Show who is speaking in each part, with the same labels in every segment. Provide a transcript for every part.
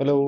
Speaker 1: Hello.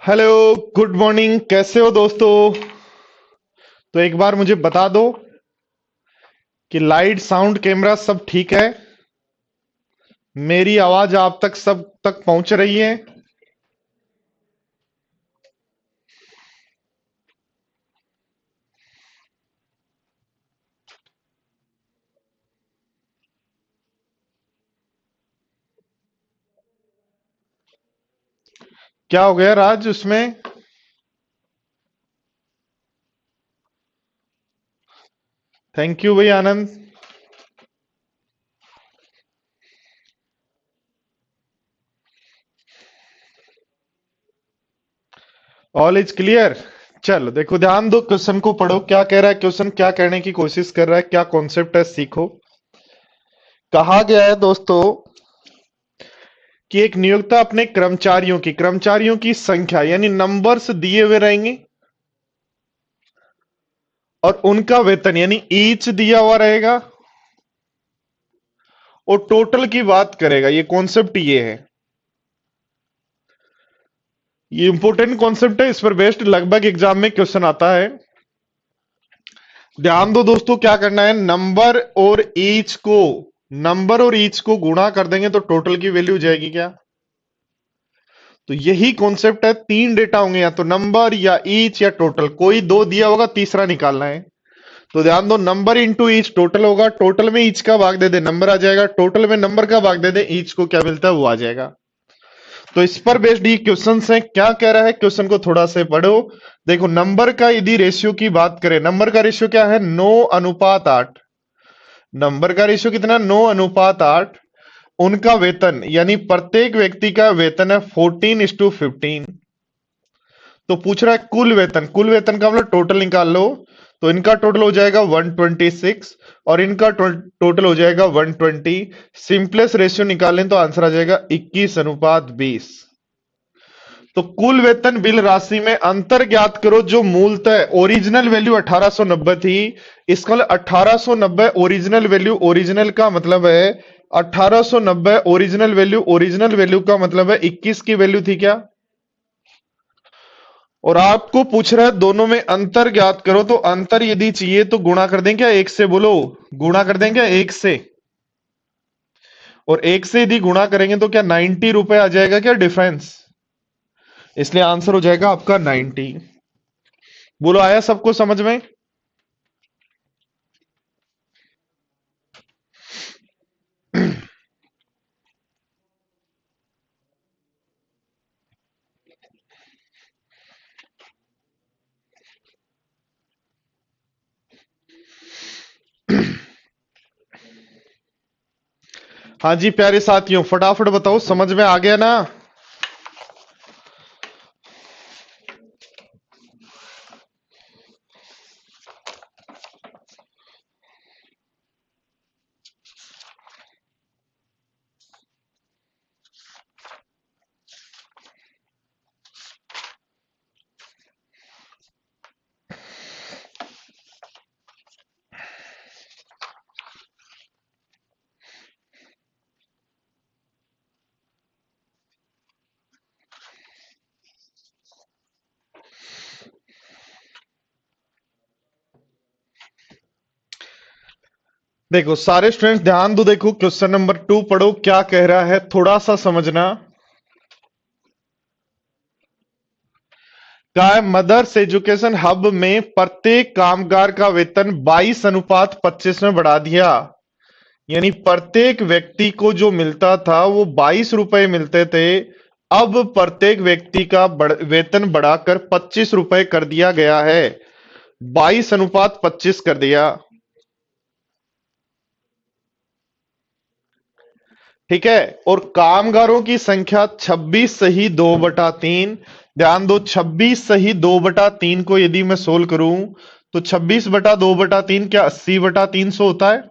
Speaker 1: Hello. Good morning, कैसे हो दोस्तों? तो एक बार मुझे बता दो कि लाइट साउंड कैमरा सब ठीक है। मेरी आवाज आप तक सब तक पहुंच रही है। क्या हो गया राज उसमें? थैंक यू भाई आनंद। All is clear. चलो देखो, ध्यान दो, क्वेश्चन को पढ़ो। क्या कह रहा है क्वेश्चन? क्या कहने की कोशिश कर रहा है? क्या कॉन्सेप्ट है, सीखो। कहा गया है दोस्तों कि एक नियोक्ता अपने कर्मचारियों की संख्या यानी नंबर्स दिए हुए रहेंगे और उनका वेतन यानी ईच दिया हुआ रहेगा और टोटल की बात करेगा। ये कॉन्सेप्ट ये है, ये इंपॉर्टेंट कॉन्सेप्ट है। इस पर बेस्ड लगभग एग्जाम में क्वेश्चन आता है। ध्यान दो दोस्तों, क्या करना है, नंबर और ईच को गुणा कर देंगे तो टोटल की वैल्यू हो जाएगी क्या? तो यही कॉन्सेप्ट है। तीन डेटा होंगे, या तो नंबर या ईच या टोटल, कोई दो दिया होगा, तीसरा निकालना है। तो ध्यान दो, नंबर इंटू ईच टोटल होगा। टोटल में ईच का भाग दे दे, नंबर आ जाएगा। टोटल में नंबर का भाग दे दे, ईच को क्या मिलता है वो आ जाएगा। तो इस पर बेस्ड ये क्वेश्चन है। क्या कह रहा है क्वेश्चन को थोड़ा से पढ़ो। देखो, नंबर का यदि रेशियो की बात करें, नंबर का रेशियो क्या है? 9:8। नंबर का रेशियो कितना? 9:8। उनका वेतन यानी प्रत्येक व्यक्ति का वेतन है 14:15। तो पूछ रहा है कुल वेतन। कुल वेतन का मतलब टोटल निकाल लो। तो इनका टोटल हो जाएगा 126 और इनका टोटल हो जाएगा 120। सिंपलेस्ट रेशियो निकालें तो आंसर आ जाएगा 21:20। तो कुल वेतन बिल राशि में अंतर ज्ञात करो जो मूलतः ओरिजिनल वैल्यू 1890 थी। इसका मतलब 1890 ओरिजिनल वैल्यू, ओरिजिनल का मतलब है 1890 ओरिजिनल वैल्यू का मतलब है 21 की वैल्यू थी क्या? और आपको पूछ रहा है दोनों में अंतर ज्ञात करो। तो अंतर यदि चाहिए तो गुणा कर दें क्या एक से? बोलो, गुणा कर दें क्या एक से? और एक से यदि गुणा करेंगे तो क्या 90 रुपए आ जाएगा क्या डिफरेंस? इसलिए आंसर हो जाएगा आपका 90। बोलो, आया सबको समझ में? हाँ जी प्यारे साथियों, फटाफट बताओ, समझ में आ गया ना? देखो सारे स्टूडेंट्स ध्यान दो, देखो क्वेश्चन नंबर 2 पढ़ो, क्या कह रहा है थोड़ा सा समझना। क्या है, मदर्स एजुकेशन हब में प्रत्येक कामगार का वेतन 22:25 में बढ़ा दिया। यानी प्रत्येक व्यक्ति को जो मिलता था वो 22 रुपए मिलते थे, अब प्रत्येक व्यक्ति का वेतन बढ़ाकर 25 रुपए कर दिया गया है। 22:25 कर दिया। ठीक है। और कामगारों की संख्या 26 सही 2/3। ध्यान दो, 26 सही 2/3 को यदि मैं सोल्व करूं तो 26/2/3 क्या 80/300 होता है?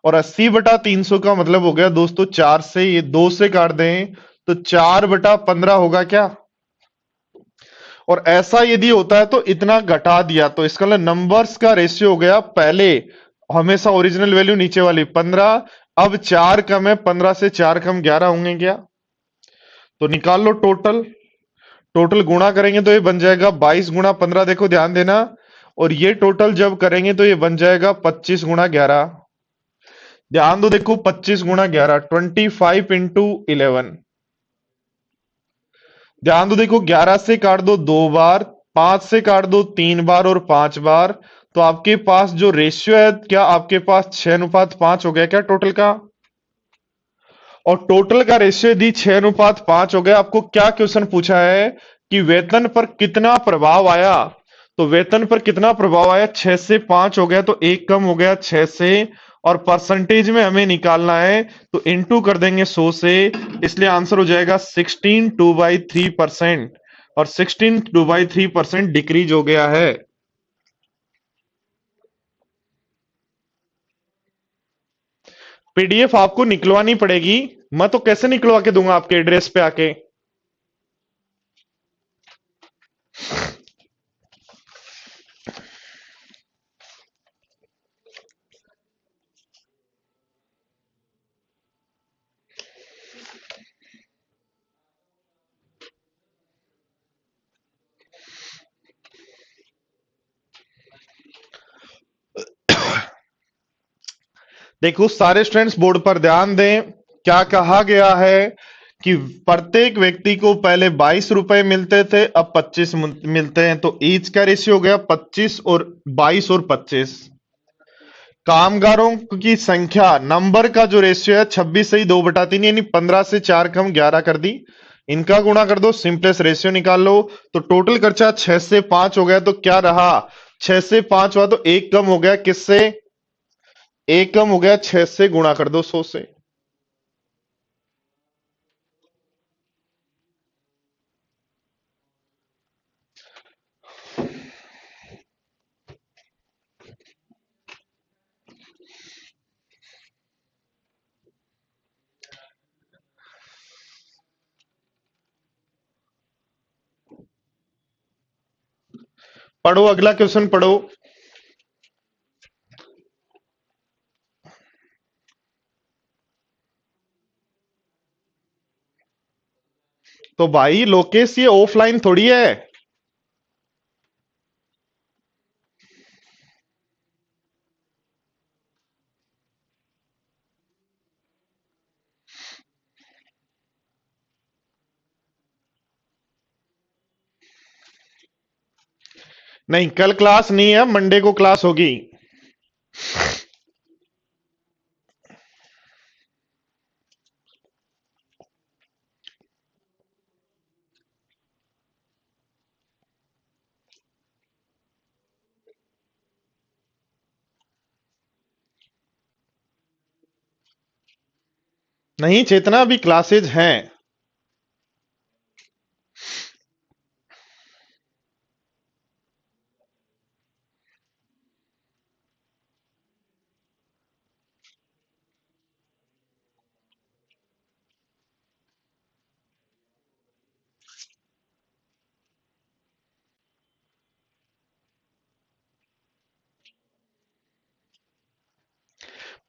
Speaker 1: और 80/300 का मतलब हो गया दोस्तों, 4 से ये 2 से काट दें तो 4/15 होगा क्या? और ऐसा यदि होता है तो इतना घटा दिया, तो इसका मतलब नंबर्स का रेशियो हो गया, पहले हमेशा ओरिजिनल वैल्यू नीचे वाली 15, अब 4 कम है, 15 से 4 कम 11 होंगे क्या? तो निकाल लो टोटल। टोटल गुणा करेंगे तो ये बन जाएगा 22 × 15, देखो ध्यान देना। और ये टोटल जब करेंगे तो ये बन जाएगा 25 × 11। ध्यान दो, देखो 25 × 11 25 × 11। ध्यान दो, देखो 11 से काट दो 2 बार, 5 से काट दो 3 बार और 5 बार, तो आपके पास जो रेशियो है, क्या आपके पास 6:5 हो गया क्या टोटल का? और टोटल का रेशियो यदि 6:5 हो गया, आपको क्या क्वेश्चन पूछा है कि वेतन पर कितना प्रभाव आया? तो वेतन पर कितना प्रभाव आया? 6 से 5 हो गया तो एक कम हो गया 6 से, और परसेंटेज में हमें निकालना है तो इनटू कर देंगे 100 से, इसलिए आंसर हो जाएगा 16/2/3%। और 16/2/3% डिक्रीज हो गया है। पीडीएफ आपको निकलवानी पड़ेगी, मैं तो कैसे निकलवा के दूंगा आपके एड्रेस पे आके? देखो सारे स्टूडेंट्स बोर्ड पर ध्यान दें, क्या कहा गया है कि प्रत्येक व्यक्ति को पहले 22 रुपए मिलते थे, अब 25 मिलते हैं, तो ईच का रेशियो हो गया 25 और 22 और 25। कामगारों की संख्या नंबर का जो रेशियो है 26 से ही 2/3, यानी 15 से 4 कम 11 कर दी। इनका गुणा कर दो, सिंपलेस्ट रेशियो निकाल लो। तो टोटल खर्चा 6 से 5 हो गया, तो क्या रहा? 6 से 5 हुआ तो एक कम हो गया, किससे? एक कम हो गया 6 से, गुणा कर दो 100 से। पढ़ो, अगला क्वेश्चन पढ़ो। तो भाई लोकेश, ये ऑफलाइन थोड़ी है। नहीं, कल क्लास नहीं है, मंडे को क्लास होगी। नहीं चेतना, अभी क्लासेज हैं।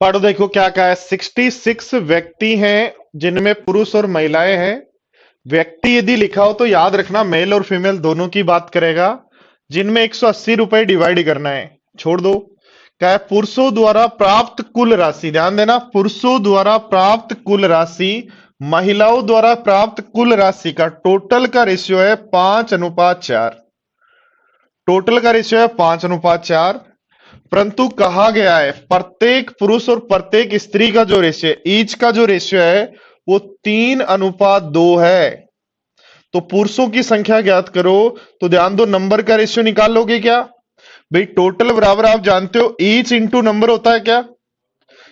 Speaker 1: पढ़ो, देखो क्या कहा है। 66 व्यक्ति हैं जिनमें पुरुष और महिलाएं हैं। व्यक्ति यदि लिखा हो तो याद रखना मेल और फीमेल दोनों की बात करेगा। जिनमें 180 रुपए डिवाइड करना है, छोड़ दो। क्या है? पुरुषों द्वारा प्राप्त कुल राशि, ध्यान देना, पुरुषों द्वारा प्राप्त कुल राशि महिलाओं द्वारा प्राप्त कुल राशि का टोटल का रेशियो है 5:4। टोटल का रेशियो है 5:4। परंतु कहा गया है प्रत्येक पुरुष और प्रत्येक स्त्री का जो रेशियो है, ईच का जो रेशियो है वो 3:2 है। तो पुरुषों की संख्या ज्ञात करो। तो ध्यान दो, नंबर का रेशियो निकाल लोगे क्या भाई? टोटल बराबर आप जानते हो ईच इंटू नंबर होता है क्या?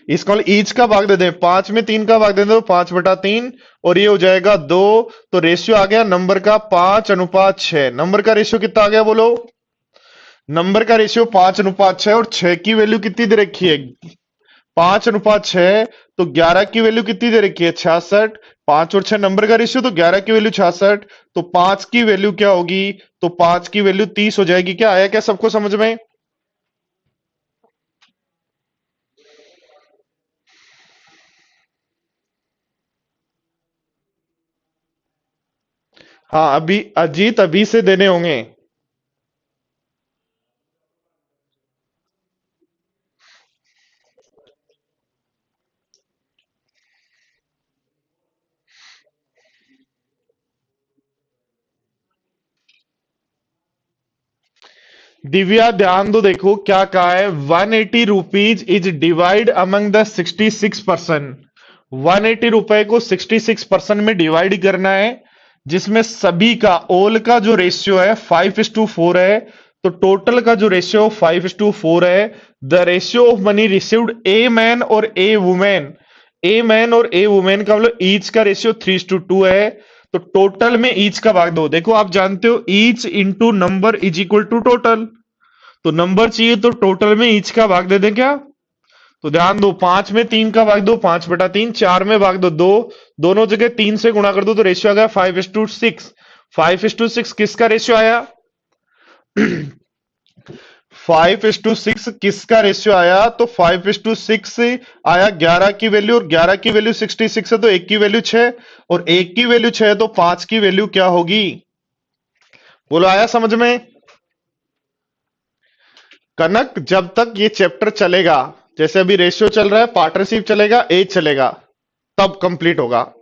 Speaker 1: इसको ईच का भाग दे दें, 5 में 3 का भाग दे दो, 5/3, और ये हो जाएगा 2। तो रेशियो आ गया नंबर का 5:6। नंबर का रेशियो कितना आ गया बोलो? नंबर का रेशियो 5:6, और 6 की वैल्यू कितनी दे रखी है? 5:6। तो 11 की वैल्यू कितनी दे रखी है? 66। 5 और 6 नंबर का रेशियो, तो 11 की वैल्यू 66। तो 5 की वैल्यू क्या होगी? तो 5 की वैल्यू 30 हो जाएगी। क्या आया क्या सबको समझ में? हाँ, अभी अजीत अभी से देने होंगे। दिव्या ध्यान दो, देखो क्या कहा है। 180 rupees is divide among the 66%। 180 रुपए को 66% में डिवाइड करना है, जिसमें सभी का ओल का जो रेशियो है 5:4 है। तो टोटल का जो रेशियो 5:4 है। The ratio of money received a man और ए वुमेन, ए मैन और ए वुमेन का मतलब ईच का रेशियो 3:2 है। तो टोटल में ईच का भाग दो। देखो आप जानते हो each into number is equal to total. तो नंबर चाहिए तो टोटल में ईच का भाग दे दें क्या? तो ध्यान दो, 5 में 3 का भाग दो, 5/3, 4 में भाग दो 2, दोनों जगह 3 से गुणा कर दो, तो रेशियो आ गया 5:6। 5:6 किसका रेशियो आया? 5:6 किसका रेशियो आया? तो 5:6 आया 11 की वैल्यू, और 11 की वैल्यू 66 है, तो 1 की वैल्यू 6, और 1 की वैल्यू 6 है, तो 5 की वैल्यू क्या होगी? बोलो, आया समझ में? कनक, जब तक ये चैप्टर चलेगा, जैसे अभी रेशियो चल रहा है, पार्टनरशिप चलेगा, एज चलेगा, तब कंप्लीट होगा।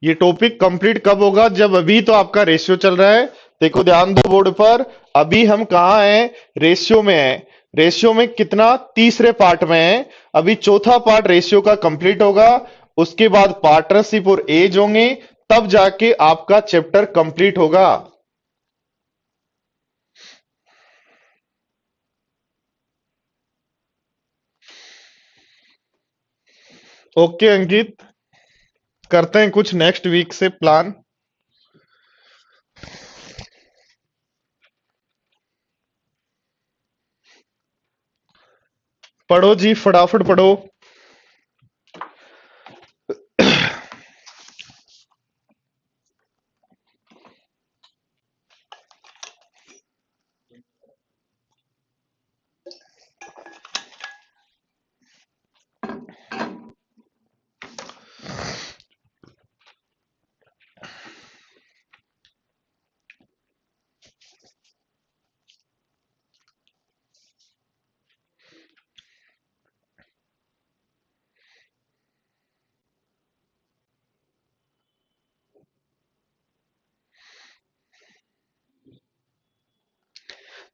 Speaker 1: ये टॉपिक कंप्लीट कब होगा? जब अभी तो आपका रेशियो चल रहा है। देखो ध्यान दो बोर्ड पर, अभी हम कहां हैं? रेशियो में है। रेशियो में कितना? तीसरे पार्ट में है। अभी चौथा पार्ट रेशियो का कंप्लीट होगा, उसके बाद पार्टनरशिप और एज होंगे, तब जाके आपका चैप्टर कंप्लीट होगा। ओके अंकित, करते हैं कुछ नेक्स्ट वीक से प्लान। पढ़ो जी, फटाफट पढ़ो।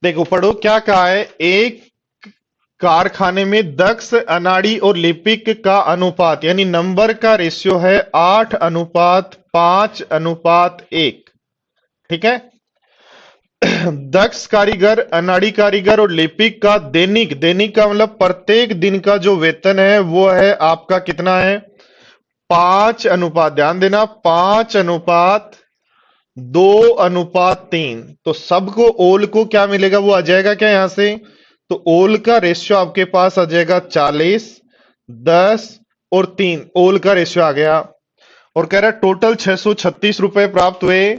Speaker 1: देखो पढ़ो क्या कहा है। एक कारखाने में दक्ष, अनाड़ी और लिपिक का अनुपात, यानी नंबर का रेशियो है 8:5:1। ठीक है? दक्ष कारीगर, अनाड़ी कारीगर और लिपिक का दैनिक, दैनिक का मतलब प्रत्येक दिन का जो वेतन है वो है आपका कितना है? 5 अनुपात, ध्यान देना, 5:2:3। तो सबको ओल को क्या मिलेगा, वो आ जाएगा क्या यहां से? तो ओल का रेशियो आपके पास आ जाएगा 40, 10 और 3। ओल का रेशियो आ गया। और कह रहा है टोटल 636 रुपए प्राप्त हुए।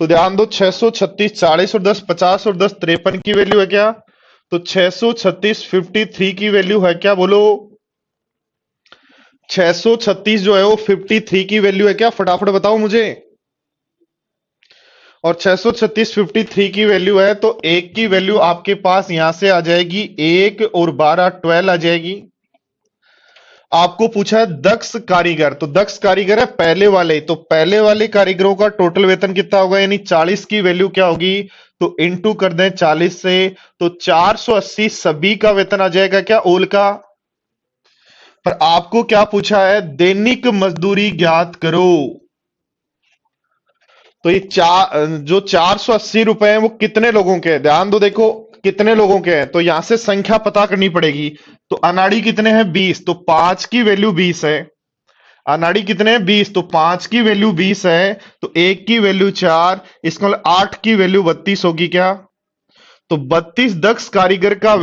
Speaker 1: तो ध्यान दो, 636, 40 और 10 50 और 10 53 की वैल्यू है क्या? तो 636 53 की वैल्यू है क्या, बोलो? 636 जो है वो 53 की वैल्यू है क्या? फटाफट बताओ मुझे। और 636 53 की वैल्यू है, तो एक की वैल्यू आपके पास यहां से आ जाएगी 1 और 12 12 आ जाएगी। आपको पूछा है दक्ष कारीगर, तो दक्ष कारीगर है पहले वाले, तो पहले वाले कारीगरों का टोटल वेतन कितना होगा, यानी 40 की वैल्यू क्या होगी? तो इंटू कर दें 40 से, तो 480 सभी का वेतन आ जाएगा क्या, ओल का? पर आपको क्या पूछा है, दैनिक मजदूरी ज्ञात करो। तो ये जो 480 रुपए हैं वो कितने लोगों के हैं, ध्यान दो, देखो कितने लोगों के हैं, तो यहां से संख्या पता करनी पड़ेगी। तो अनाड़ी कितने हैं, 20, तो 5 की वैल्यू 20 है। अनाड़ी कितने हैं, 20, तो 5 की वैल्यू 20 है, तो 1 की वैल्यू 4, इसका मतलब 8 की वैल्यू 32 होगी क्या? तो 32 दस कारीगर का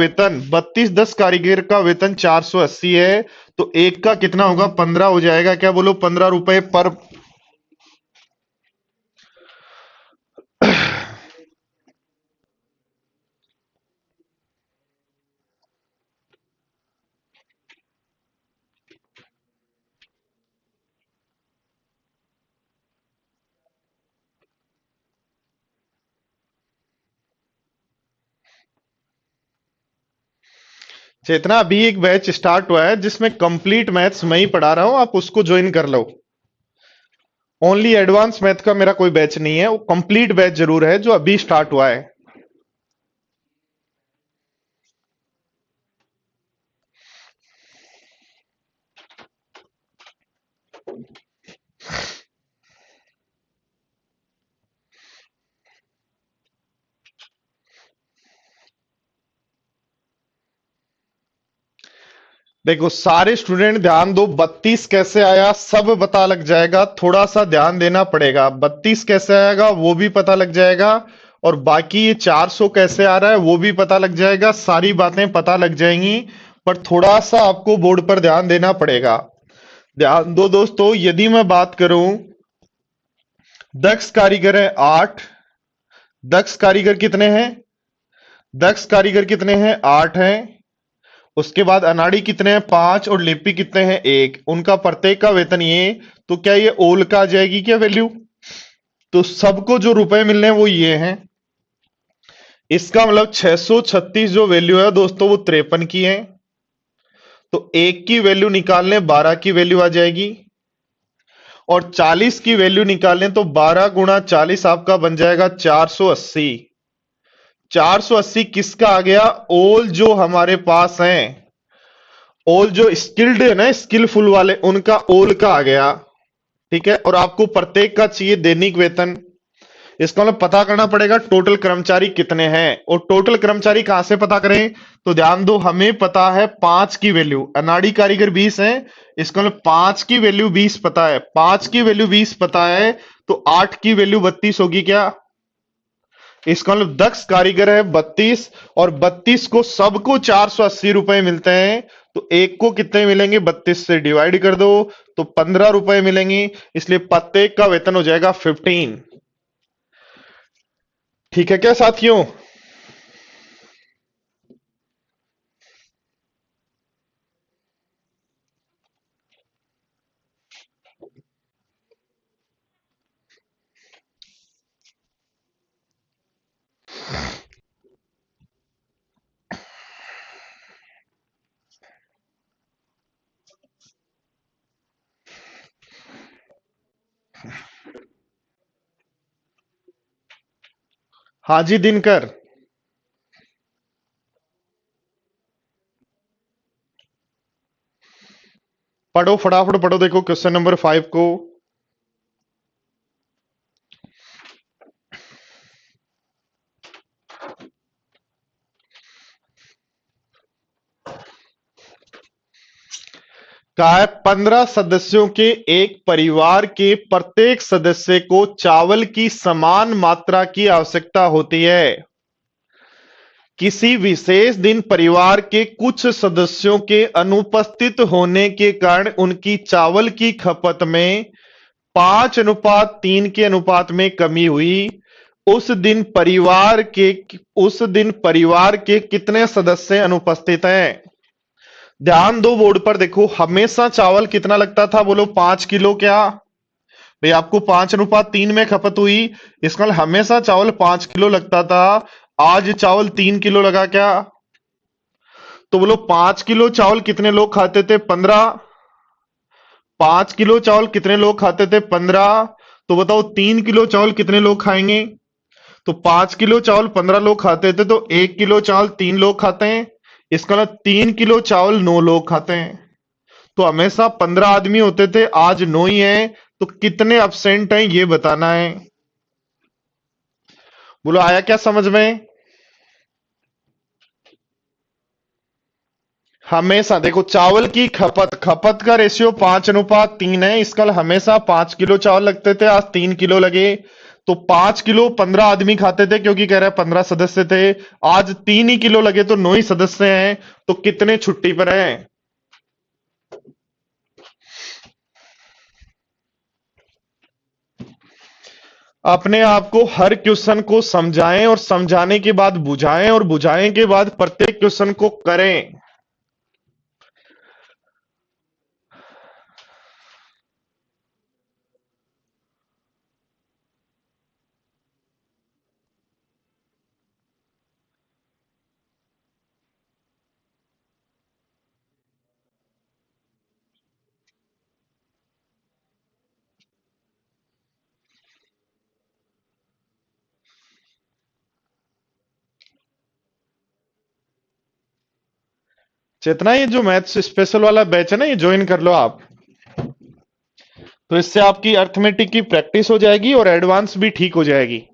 Speaker 1: वेतन 480 है, तो एक का कितना होगा, 15 हो जाएगा क्या, बोलो? 15 रुपए पर। चेतना, अभी एक बैच स्टार्ट हुआ है जिसमें कंप्लीट मैथ्स मैं ही पढ़ा रहा हूं, आप उसको ज्वाइन कर लो। ओनली एडवांस मैथ का मेरा कोई बैच नहीं है, वो कंप्लीट बैच जरूर है जो अभी स्टार्ट हुआ है। देखो सारे स्टूडेंट ध्यान दो, 32 कैसे आया सब पता लग जाएगा, थोड़ा सा ध्यान देना पड़ेगा। 32 कैसे आएगा वो भी पता लग जाएगा, और बाकी ये 400 कैसे आ रहा है वो भी पता लग जाएगा, सारी बातें पता लग जाएंगी। पर थोड़ा सा आपको बोर्ड पर ध्यान देना पड़ेगा। ध्यान दो दोस्तों, यदि मैं बात करूं, दक्ष कारीगर है 8। दक्ष कारीगर कितने हैं? दक्ष कारीगर कितने हैं, 8 हैं। उसके बाद अनाड़ी कितने हैं, 5, और लिपि कितने हैं, 1। उनका प्रत्येक का वेतन ये, तो क्या ये ओल का आ जाएगी क्या वैल्यू? तो सबको जो रुपए मिलने हैं वो ये हैं। इसका मतलब 636 जो वैल्यू है दोस्तों वो 53 की है। तो एक की वैल्यू निकालने 12 की वैल्यू आ जाएगी, और 40 की वैल्यू निकालने तो 12 गुणा 40 आपका बन जाएगा 480। 480 किसका आ गया, ओल जो हमारे पास हैं, ओल जो स्किल्ड है ना, स्किलफुल वाले, उनका ओल का आ गया। ठीक है, और आपको प्रत्येक का चाहिए दैनिक वेतन। इसका मतलब पता करना पड़ेगा टोटल कर्मचारी कितने हैं, और टोटल कर्मचारी कहां से पता करें? तो ध्यान दो, हमें पता है 5 की वैल्यू, अनाड़ी कारीगर 20 है। इसका मतलब 5 की वैल्यू 20 पता है, 5 की वैल्यू 20 पता है, तो 8 की वैल्यू 32 होगी क्या? इसका मतलब दक्ष कारीगर है 32, और 32 को सबको 480 रुपए मिलते हैं, तो एक को कितने मिलेंगे, 32 से डिवाइड कर दो, तो 15 रुपए मिलेंगे। इसलिए प्रत्येक का वेतन हो जाएगा 15। ठीक है क्या साथियों? हाँ जी दिनकर, पढ़ो फटाफट पढ़ो, देखो क्वेश्चन नंबर 5 को। कहा है 15 सदस्यों के एक परिवार के प्रत्येक सदस्य को चावल की समान मात्रा की आवश्यकता होती है। किसी विशेष दिन परिवार के कुछ सदस्यों के अनुपस्थित होने के कारण उनकी चावल की खपत में 5:3 के अनुपात में कमी हुई। उस दिन परिवार के कितने सदस्य अनुपस्थित हैं? ध्यान दो बोर्ड पर, देखो हमेशा चावल कितना लगता था, बोलो 5 किलो। क्या भाई आपको 5:3 में खपत हुई, इसका मतलब हमेशा चावल 5 किलो लगता था, आज चावल 3 किलो लगा। क्या तो बोलो 5 किलो चावल कितने लोग खाते थे? 15। 5 किलो चावल कितने लोग खाते थे? 15। तो बताओ 3 किलो चावल कितने लोग खाएंगे? तो 5 किलो चावल 15 लोग खाते थे, तो 1 किलो चावल 3 लोग खाते हैं, इसका मतलब 3 किलो चावल 9 लोग खाते हैं। तो हमेशा 15 आदमी होते थे, आज 9 ही हैं, तो कितने अब्सेंट हैं ये बताना है। बोलो आया क्या समझ में? हमेशा देखो चावल की खपत का रेशियो 5:3 है, इसका मतलब हमेशा 5 किलो चावल लगते थे, आज 3 किलो लगे। तो 5 किलो 15 आदमी खाते थे, क्योंकि कह रहे हैं 15 सदस्य थे, आज 3 ही किलो लगे, तो 9 ही सदस्य हैं, तो कितने छुट्टी पर हैं? अपने आप को हर क्वेश्चन को समझाएं और समझाने के बाद बुझाएं और बुझाएं के बाद प्रत्येक क्वेश्चन को करें। चेतना, ये जो मैथ्स स्पेशल वाला बैच है ना, ये ज्वाइन कर लो आप, तो इससे आपकी अर्थमेटिक की प्रैक्टिस हो जाएगी और एडवांस भी ठीक हो जाएगी।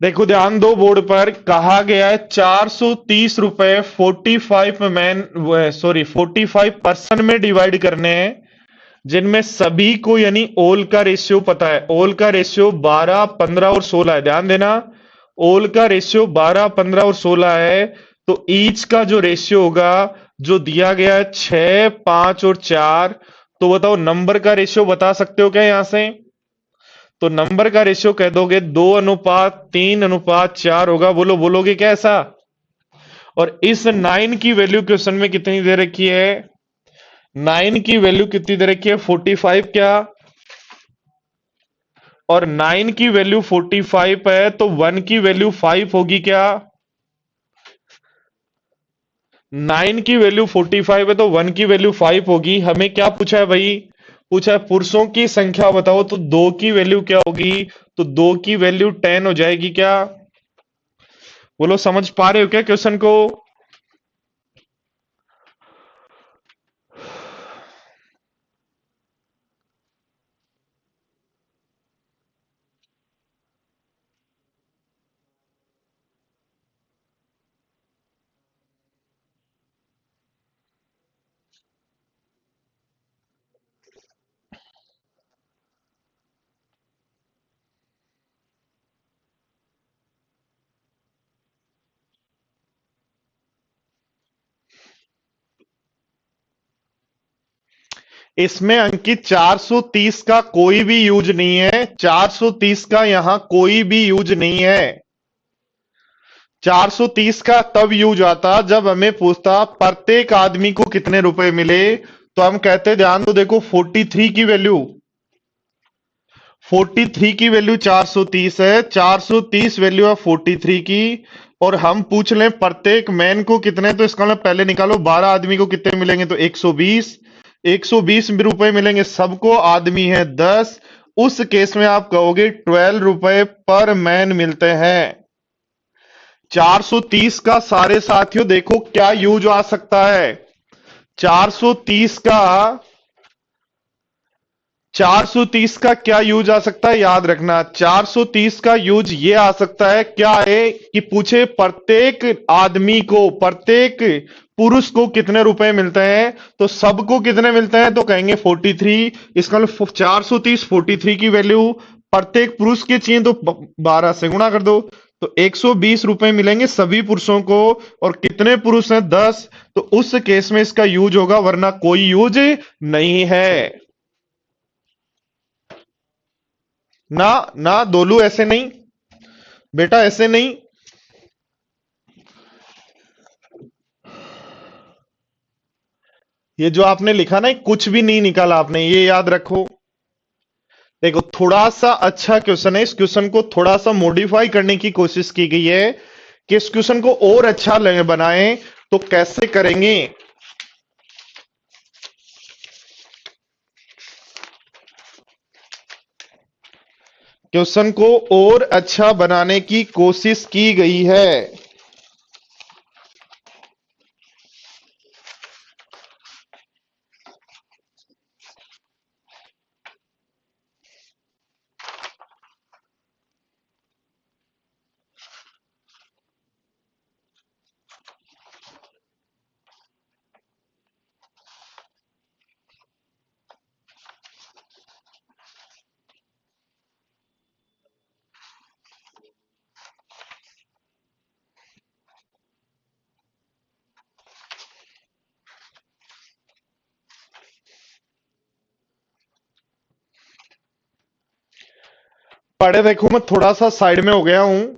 Speaker 1: देखो ध्यान दो बोर्ड पर, कहा गया है 430 रुपए 45% में डिवाइड करने हैं, जिनमें सभी को यानी ओल का रेशियो पता है। ओल का रेशियो 12, 15 और 16 है, ध्यान देना। ओल का रेशियो 12, 15 और 16 है, तो ईच का जो रेशियो होगा, जो दिया गया है 6, 5 और 4, तो बताओ नंबर का रेशियो बता सकते हो क्या यहां से? तो नंबर का रेशियो कह दोगे 2:3:4 होगा। बोलोगे क्या ऐसा? और इस 9 की वैल्यू क्वेश्चन में कितनी दे रखी है? 9 की वैल्यू कितनी दे रखी है? 45। क्या और 9 की वैल्यू 45 है, तो 1 की वैल्यू 5 होगी। क्या 9 की वैल्यू 45 है, तो 1 की वैल्यू 5 होगी। हमें क्या पूछा है भाई? पूछा है पुरुषों की संख्या बताओ, तो 2 की वैल्यू क्या होगी? तो 2 की वैल्यू 10 हो जाएगी। क्या बोलो समझ पा रहे हो क्या क्वेश्चन को? इसमें अंकित 430 का कोई भी यूज नहीं है, 430 का यहां कोई भी यूज नहीं है। 430 का तब यूज आता जब हमें पूछता प्रत्येक आदमी को कितने रुपए मिले, तो हम कहते ध्यान तो देखो 43 की वैल्यू 430 है, 430 वैल्यू है 43 की, और हम पूछ लें प्रत्येक मैन को कितने, तो इसका मतलब पहले निकालो 12 आदमी को कितने मिलेंगे, तो 120 रुपए मिलेंगे सबको, आदमी है 10, उस केस में आप कहोगे 12 रुपए पर मैन मिलते हैं। 430 का सारे साथियों देखो क्या यूज आ सकता है। 430 का 430 का क्या यूज आ सकता है, याद रखना 430 का यूज ये आ सकता है, क्या है कि पूछे प्रत्येक आदमी को, प्रत्येक पुरुष को कितने रुपए मिलते हैं, तो सबको कितने मिलते हैं तो कहेंगे 43। इसका मतलब 430 43 की वैल्यू प्रत्येक पुरुष के चाहिए तो 12 से गुणा कर दो, तो 120 रुपए मिलेंगे सभी पुरुषों को। और कितने पुरुष हैं 10, तो उस केस में इसका यूज होगा, वरना कोई यूज नहीं है। ना ना दोलू ऐसे नहीं, बेटा ऐसे नहीं। ये जो आपने लिखा ना, ये कुछ भी नहीं निकाला आपने, ये याद रखो। देखो थोड़ा सा अच्छा क्वेश्चन है, इस क्वेश्चन को थोड़ा सा मॉडिफाई करने की कोशिश की गई है कि इस क्वेश्चन को और अच्छा बनाएं। तो कैसे करेंगे, क्वेश्चन को और अच्छा बनाने की कोशिश की गई है। पढ़े देखो, मैं थोड़ा सा साइड में हो गया हूं।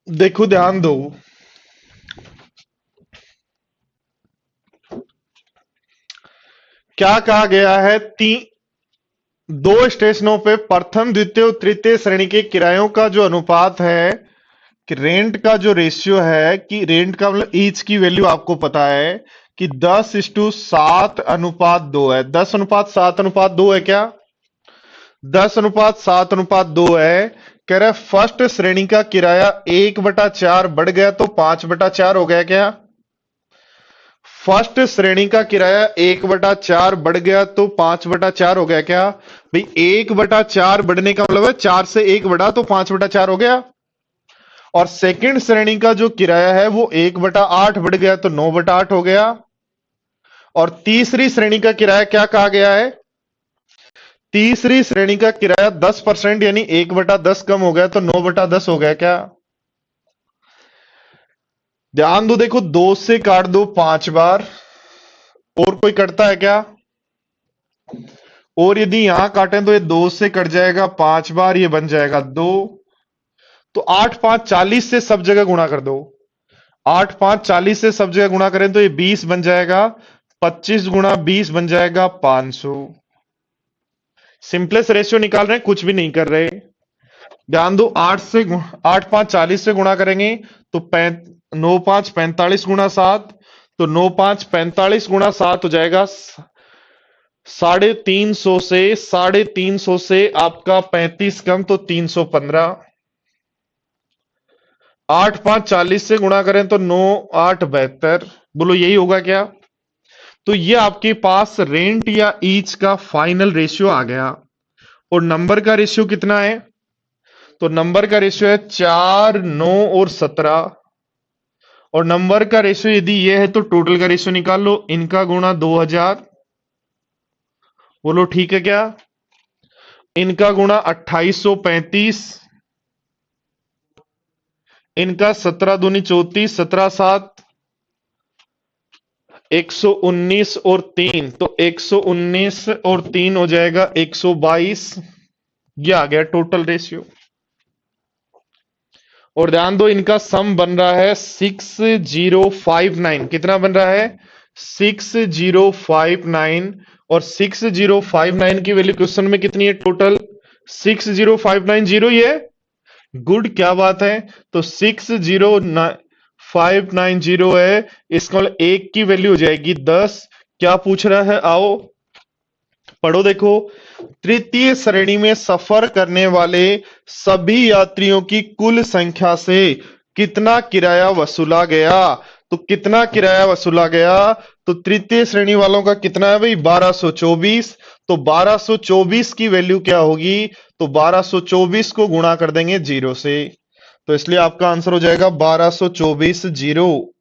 Speaker 1: देखो ध्यान दो, क्या कहा गया है, दो स्टेशनों पे प्रथम द्वितीय और तृतीय श्रेणी के किरायों का जो अनुपात है, कि रेंट का जो रेशियो है, कि रेंट का मतलब ईच की वैल्यू आपको पता है कि 10:7:2 है। 10:7:2 है क्या, 10:7:2 है। कह रहा है फर्स्ट श्रेणी का किराया 1/4 बढ़ गया तो 5/4 हो गया क्या, फर्स्ट श्रेणी का किराया 1/4 बढ़ गया तो 5/4 हो गया क्या। भाई 1/4 बढ़ने का मतलब है 4 से 1 बढ़ा तो 5/4 हो गया। और सेकंड श्रेणी का जो किराया है वो 1/8 बढ़ गया तो 9/8 हो गया। और तीसरी श्रेणी का किराया क्या कहा गया है, तीसरी श्रेणी का किराया 10% यानी 1/10 कम हो गया तो 9/10 हो गया क्या। ध्यान दो, देखो 2 से काट दो 5 बार, और कोई कटता है क्या, और यदि यहां काटें तो ये 2 से कट जाएगा 5 बार, ये बन जाएगा 2। तो 8 5 40 से सब जगह गुणा कर दो, 8 5 40 से सब जगह गुणा करें तो ये 20 बन जाएगा, 25 गुणा 20 बन जाएगा 500। सिंपलेस्ट रेशियो निकाल रहे हैं, कुछ भी नहीं कर रहे। ध्यान दो, 8 5 40 से गुणा करेंगे तो 9 5 45 गुणा 7, तो 9 5 45 गुणा 7 हो जाएगा 350 से, 350 से आपका 35 कम तो 315। 8 5 40 से गुणा करें तो 9 8 72। बोलो यही होगा क्या? तो ये आपके पास रेंट या ईच का फाइनल रेशियो आ गया। और नंबर का रेशियो कितना है? तो नंबर का रेशियो है 4 9 और 17। और नंबर का रेशियो यदि ये है तो टोटल का रेशियो निकाल लो, इनका गुणा 2000। बोलो ठीक है क्या? इनका गुणा 2835। इनका 17 दूनी 34, 17 7 119 और 3, तो 119 और 3 हो जाएगा 122। ये आ गया टोटल रेशियो। और ध्यान दो, इनका सम बन रहा है 6059। कितना बन रहा है? 6059। और 6059 की वैल्यू क्वेश्चन में कितनी है टोटल? 60590 ही है। गुड, क्या बात है। तो 60590 है। इसका मतलब एक की वैल्यू हो जाएगी 10। क्या पूछ रहा है? आओ पढ़ो, देखो। तृतीय श्रेणी में सफर करने वाले सभी यात्रियों की कुल संख्या से कितना किराया वसूला गया? तो कितना किराया वसूला गया? तो तृतीय श्रेणी वालों का कितना है भाई? 1224। तो 1224 की वैल्यू क्या होगी? तो 1224 को गुणा कर देंगे 0 से। तो इसलिए आपका आंसर हो जाएगा 1224 0।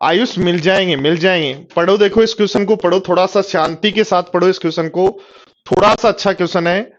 Speaker 1: आयुष मिल जाएंगे, मिल जाएंगे। पढ़ो, देखो इस क्वेश्चन को पढ़ो, थोड़ा सा शांति के साथ पढ़ो इस क्वेश्चन को। थोड़ा सा अच्छा क्वेश्चन है।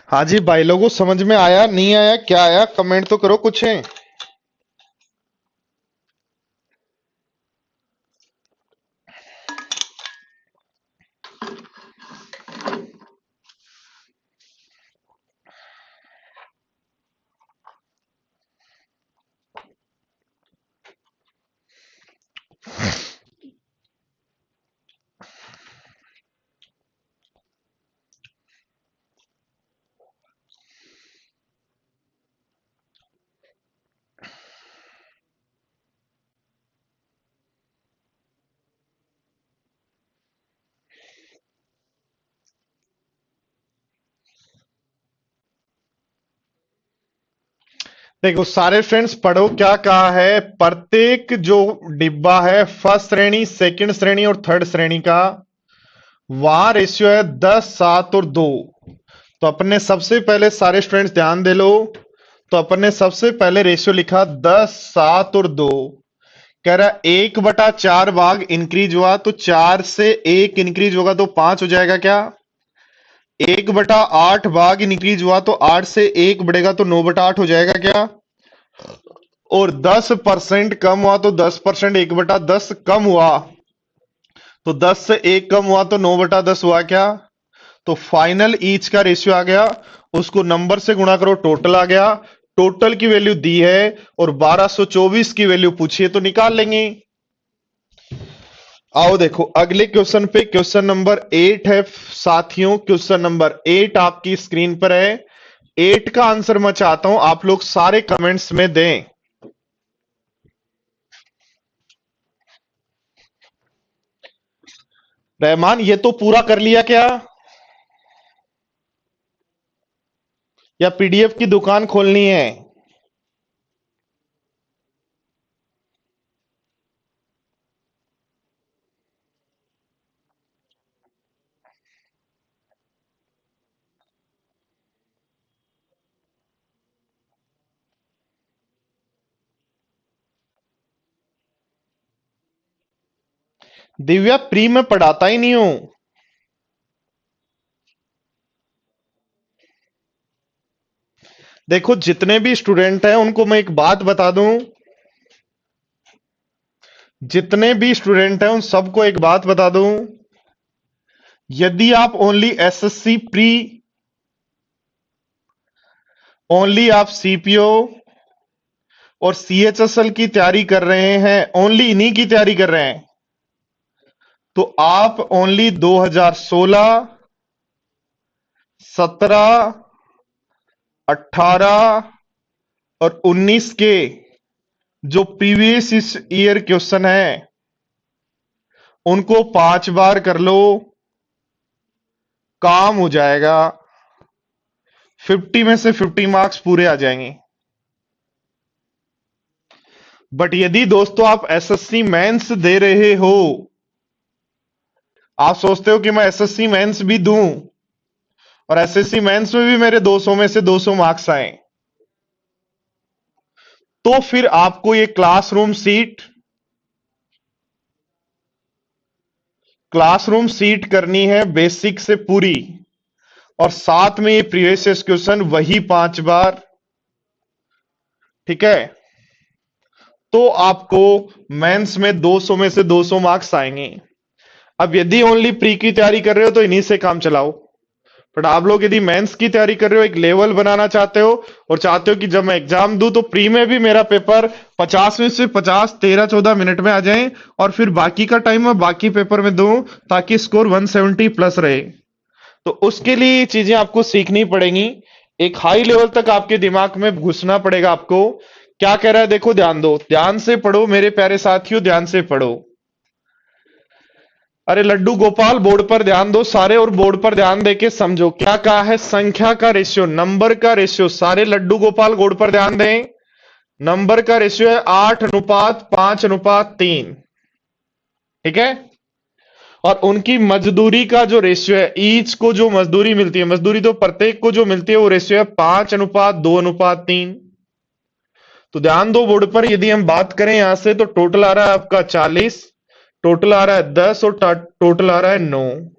Speaker 1: हाँ जी भाई लोगों, समझ में आया नहीं आया? क्या आया? कमेंट तो करो कुछ है। देखो सारे फ्रेंड्स, पढ़ो क्या कहा है। प्रत्येक जो डिब्बा है फर्स्ट श्रेणी, सेकंड श्रेणी और थर्ड श्रेणी का, वहां रेशियो है 10 7 और 2। तो अपने सबसे पहले सारे स्टूडेंट्स ध्यान दे लो। तो अपन ने सबसे पहले रेशियो लिखा 10 7 और 2। कह रहा 1/4 भाग इंक्रीज हुआ तो 4 से 1 इंक्रीज होगा तो 5 हो जाएगा क्या? 1/8 भाग इंक्रीज हुआ तो 8 से 1 बढ़ेगा तो 9/8 हो जाएगा क्या? और 10% कम हुआ तो 10%, 1/10 कम हुआ तो 10 से 1 कम हुआ तो 9/10 हुआ क्या? तो फाइनल ईच का रेशियो आ गया। उसको नंबर से गुणा करो, टोटल आ गया। टोटल की वैल्यू दी है और 1224 की वैल्यू पूछी है तो निकाल लेंगे। आओ देखो अगले क्वेश्चन पे, क्वेश्चन नंबर 8 है साथियों। क्वेश्चन नंबर 8 आपकी स्क्रीन पर है। 8 का आंसर मैं चाहता हूं आप लोग सारे कमेंट्स में दें। रहमान, ये तो पूरा कर लिया क्या? या पीडीएफ की दुकान खोलनी है? दिव्या, प्री में पढ़ाता ही नहीं हूं। देखो जितने भी स्टूडेंट हैं उनको मैं एक बात बता दूं, जितने भी स्टूडेंट हैं उन सबको एक बात बता दूं, यदि आप ओनली एसएससी प्री, ओनली आप सीपीओ और सीएचएसएल की तैयारी कर रहे हैं, ओनली इन्हीं की तैयारी कर रहे हैं, तो आप ओनली 2016, 17, 18 और 19 के जो प्रीवियस इस ईयर क्वेश्चन है उनको 5 बार कर लो, काम हो जाएगा। 50 में से 50 मार्क्स पूरे आ जाएंगे। बट यदि दोस्तों आप एसएससी मेंस दे रहे हो, आप सोचते हो कि मैं एसएससी मेंस भी दूं और एसएससी मेंस में भी मेरे 200 में से 200 मार्क्स आए, तो फिर आपको ये क्लासरूम सीट करनी है बेसिक से पूरी, और साथ में ये प्रीवियस क्वेश्चन वही 5 बार। ठीक है, तो आपको मेंस में 200 में से 200 मार्क्स आएंगे। अब यदि ओनली प्री की तैयारी कर रहे हो तो इन्हीं से काम चलाओ, बट आप लोग यदि मेंस की तैयारी कर रहे हो, एक लेवल बनाना चाहते हो और चाहते हो कि जब मैं एग्जाम दूं तो प्री में भी मेरा पेपर 50 में से 50 13-14 मिनट में आ जाए और फिर बाकी का टाइम मैं बाकी पेपर में दूं ताकि स्कोर 170 प्लस रहे, तो उसके लिए ये चीजें आपको सीखनी पड़ेंगी। एक हाई लेवल तक आपके दिमाग में घुसना पड़ेगा आपको। क्या कह रहा है देखो, ध्यान दो, ध्यान से पढ़ो मेरे प्यारे साथियों, ध्यान से पढ़ो। अरे लड्डू गोपाल बोर्ड पर ध्यान दो सारे, और बोर्ड पर ध्यान देके समझो क्या कहा है। संख्या का रेशियो, नंबर का रेशियो, सारे लड्डू गोपाल बोर्ड पर ध्यान दें। नंबर का रेशियो है 8:5:3। ठीक है, और उनकी मजदूरी का जो रेशियो है, ईच को जो मजदूरी मिलती है, मजदूरी तो प्रत्येक को जो मिलती है वो रेशियो है 5:2:3। तो ध्यान दो बोर्ड पर, यदि हम बात करें यहां से तो टोटल आ रहा है आपका 40, टोटल आ रहा है 10 और टोटल आ रहा है 9।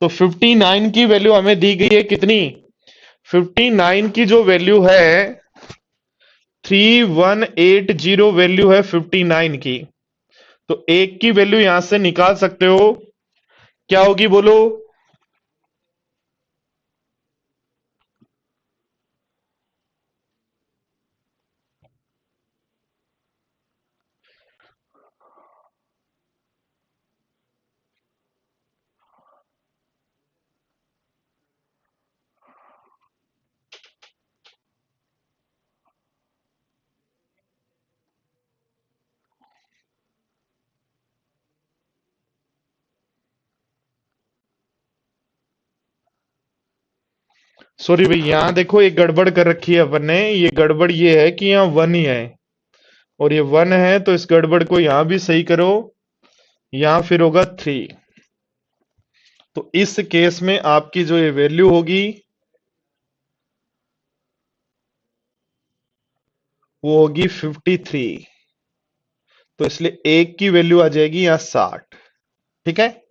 Speaker 1: तो 59 की वैल्यू हमें दी गई है कितनी? 59 की जो वैल्यू है 3180 वैल्यू है 59 की। तो एक की वैल्यू यहां से निकाल सकते हो, क्या होगी बोलो? सॉरी भाई, यहां देखो एक गड़बड़ कर रखी है अपन ने। ये गड़बड़ ये है कि यहाँ 1 ही है और ये 1 है, तो इस गड़बड़ को यहां भी सही करो। यहां फिर होगा 3। तो इस केस में आपकी जो ये वैल्यू होगी वो होगी 53। तो इसलिए एक की वैल्यू आ जाएगी यहां 60। ठीक है,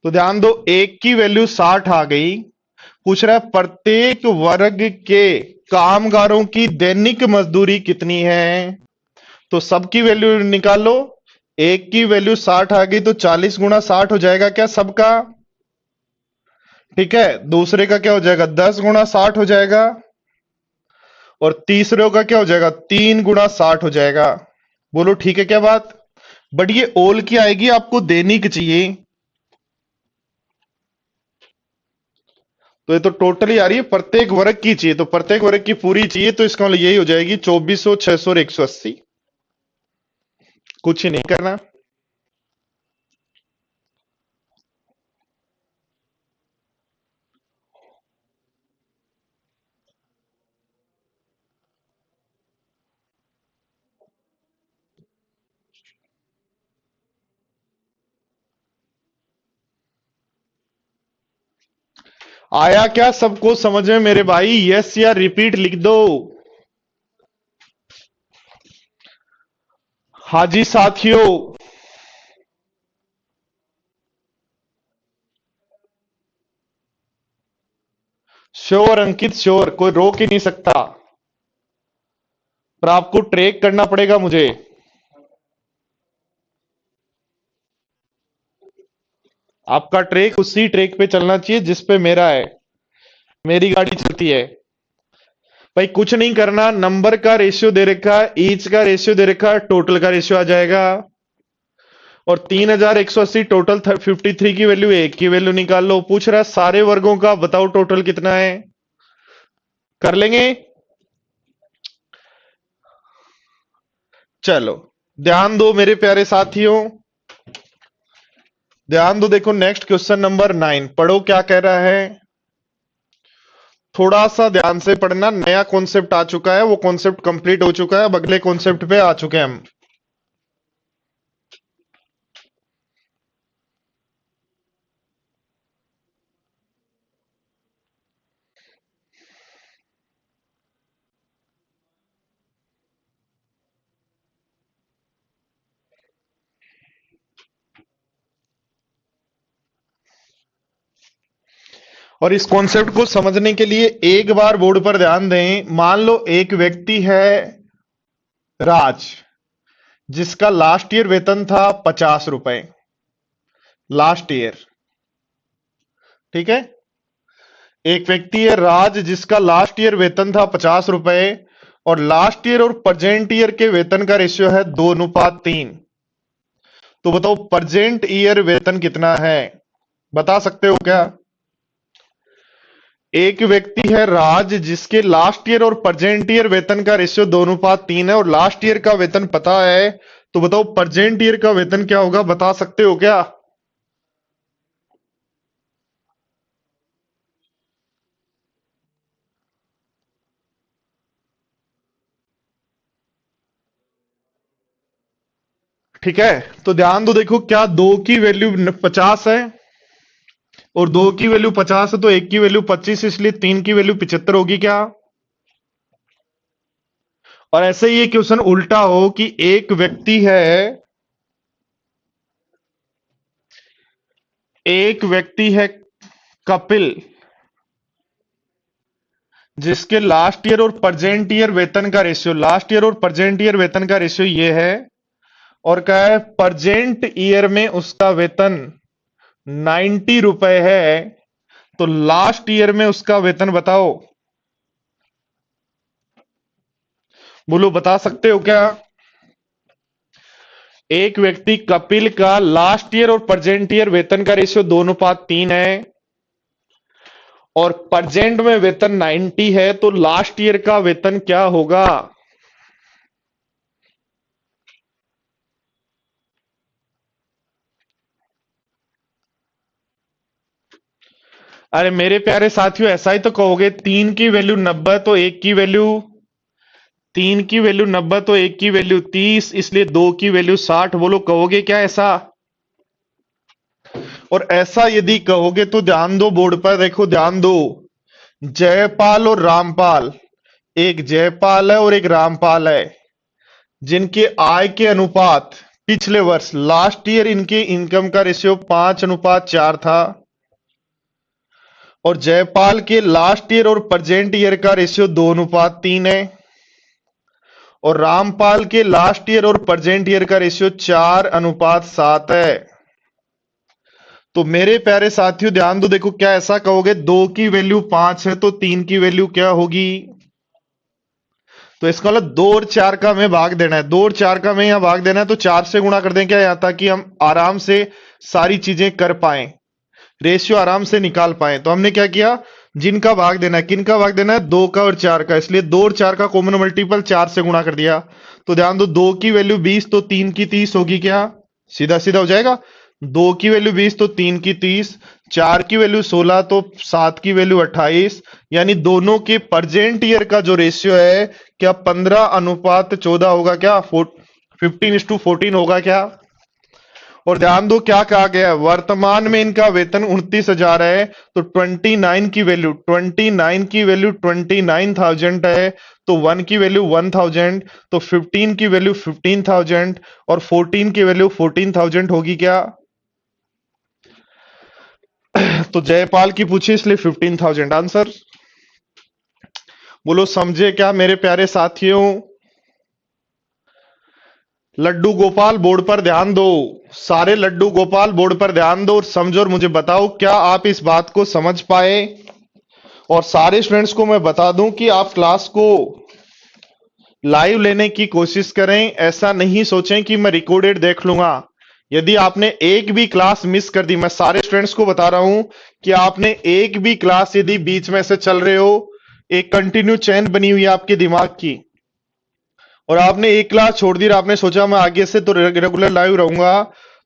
Speaker 1: तो ध्यान दो, एक की वैल्यू 60 आ गई। पूछ रहा है प्रत्येक वर्ग के कामगारों की दैनिक मजदूरी कितनी है। तो सबकी वैल्यू निकाल लो। एक की वैल्यू 60 आ गई तो 40 × 60 हो जाएगा क्या सबका? ठीक है, दूसरे का क्या हो जाएगा? 10 × 60 हो जाएगा, और तीसरे का क्या हो जाएगा? 3 × 60 हो जाएगा। बोलो ठीक है क्या बात? बट ये ओल की आएगी, आपको दैनिक चाहिए, तो ये तो टोटली आ रही है, प्रत्येक वर्ग की चाहिए, तो प्रत्येक वर्ग की पूरी चाहिए, तो इसका मतलब यही हो जाएगी 2400, 600 और 180। कुछ ही नहीं करना। आया क्या सबको समझ में मेरे भाई? यस या रिपीट लिख दो। हाजी साथियों, श्योर अंकित श्योर, कोई रोक ही नहीं सकता, पर आपको ट्रैक करना पड़ेगा मुझे। आपका ट्रैक उसी ट्रैक पे चलना चाहिए जिस पे मेरा है, मेरी गाड़ी चलती है। भाई कुछ नहीं करना, नंबर का रेशियो दे रखा है, ईच का रेशियो दे रखा है, टोटल का रेशियो आ जाएगा। और 3180 टोटल 53 की वैल्यू, एक की वैल्यू निकाल लो। पूछ रहा है सारे वर्गों का बताओ टोटल कितना है, कर लेंगे? चलो ध्यान दो मेरे प्यारे साथियों, ध्यान दो। देखो नेक्स्ट क्वेश्चन नंबर 9 पढ़ो क्या कह रहा है। थोड़ा सा ध्यान से पढ़ना, नया कॉन्सेप्ट आ चुका है, वो कॉन्सेप्ट कंप्लीट हो चुका है, अब अगले कॉन्सेप्ट पे आ चुके हैं हम। और इस कॉन्सेप्ट को समझने के लिए एक बार बोर्ड पर ध्यान दें। मान लो एक व्यक्ति है राज, जिसका लास्ट ईयर वेतन था 50 रुपए, लास्ट ईयर, ठीक है। एक व्यक्ति है राज जिसका लास्ट ईयर वेतन था 50 रुपए, और लास्ट ईयर और प्रेजेंट ईयर के वेतन का रेशियो है 2:3। तो बताओ प्रेजेंट ईयर वेतन कितना है, बता सकते हो क्या? एक व्यक्ति है राज जिसके लास्ट ईयर और प्रेजेंट ईयर वेतन का रेशियो 2:3 है, और लास्ट ईयर का वेतन पता है, तो बताओ प्रेजेंट ईयर का वेतन क्या होगा, बता सकते हो क्या? ठीक है, तो ध्यान दो। देखो क्या दो की वैल्यू 50 है और दो की वैल्यू 50 है, तो एक की वैल्यू 25, इसलिए तीन की वैल्यू 75 होगी क्या? और ऐसे ही ये क्वेश्चन उल्टा हो कि एक व्यक्ति है, एक व्यक्ति है कपिल, जिसके लास्ट ईयर और प्रेजेंट ईयर वेतन का रेशियो, लास्ट ईयर और प्रेजेंट ईयर वेतन का रेशियो ये है, और क्या है, प्रेजेंट ईयर में उसका वेतन 90 रुपए है, तो लास्ट ईयर में उसका वेतन बताओ, बोलो बता सकते हो क्या? एक व्यक्ति कपिल का लास्ट ईयर और प्रेजेंट ईयर वेतन का रेशियो 2:3 है, और प्रेजेंट में वेतन 90 है, तो लास्ट ईयर का वेतन क्या होगा? अरे मेरे प्यारे साथियों, ऐसा ही तो कहोगे। तीन की वैल्यू 90 तो एक की वैल्यू, तीन की वैल्यू 90 तो एक की वैल्यू 30, इसलिए दो की वैल्यू 60। बोलो कहोगे क्या ऐसा? और ऐसा यदि कहोगे तो ध्यान दो, बोर्ड पर देखो, ध्यान दो। जयपाल और रामपाल, एक जयपाल है और एक रामपाल है, जिनके आय के अनुपात पिछले वर्ष लास्ट ईयर इनके इनकम का रेशियो 5:4 था, और जयपाल के लास्ट ईयर और प्रेजेंट ईयर का रेशियो 2:3 है, और रामपाल के लास्ट ईयर और प्रेजेंट ईयर का रेशियो 4:7 है। तो मेरे प्यारे साथियों ध्यान दो, देखो क्या ऐसा कहोगे, दो की वैल्यू 5 है तो तीन की वैल्यू क्या होगी? तो इसका मतलब दो और चार का हमें भाग देना है, दो और चार का हमें यहां भाग देना है, तो चार से गुणा कर दें क्या यहां, ताकि हम आराम से सारी चीजें कर पाए, रेशियो आराम से निकाल पाए। तो हमने क्या किया, जिनका भाग देना है, किनका भाग देना है, दो का और चार का, इसलिए दो और चार का कॉमन मल्टीपल 4 से गुणा कर दिया। तो ध्यान दो, दो की वैल्यू 20 तो तीन की 30 होगी क्या? सीधा सीधा हो जाएगा। दो की वैल्यू 20 तो तीन की 30, चार की वैल्यू 16 तो सात की वैल्यू 28, यानी दोनों के प्रेजेंट ईयर का जो रेशियो है, क्या 15:14 होगा क्या? 15:14 होगा क्या? और ध्यान दो क्या कहा गया है, वर्तमान में इनका वेतन 29,000 है, तो 29 की वैल्यू 29,000 है, तो 1 की वैल्यू 1,000, तो 15 की वैल्यू 15,000 और 14 की वैल्यू 14,000 होगी क्या? तो जयपाल की पूछी इसलिए 15,000 आंसर। बोलो समझे क्या मेरे प्यारे साथियों? लड्डू गोपाल बोर्ड पर ध्यान दो, सारे लड्डू गोपाल बोर्ड पर ध्यान दो और समझो और मुझे बताओ क्या आप इस बात को समझ पाए। और सारे स्टूडेंट्स को मैं बता दूं कि आप क्लास को लाइव लेने की कोशिश करें, ऐसा नहीं सोचें कि मैं रिकॉर्डेड देख लूंगा। यदि आपने एक भी क्लास मिस कर दी, मैं सारे स्टूडेंट्स को बता रहा हूं कि आपने एक भी क्लास यदि बीच में से चल रहे हो, एक कंटिन्यू चेन बनी हुई है आपके दिमाग की, और आपने एक क्लास छोड़ दी और आपने सोचा मैं आगे से तो रेगुलर लाइव रहूंगा,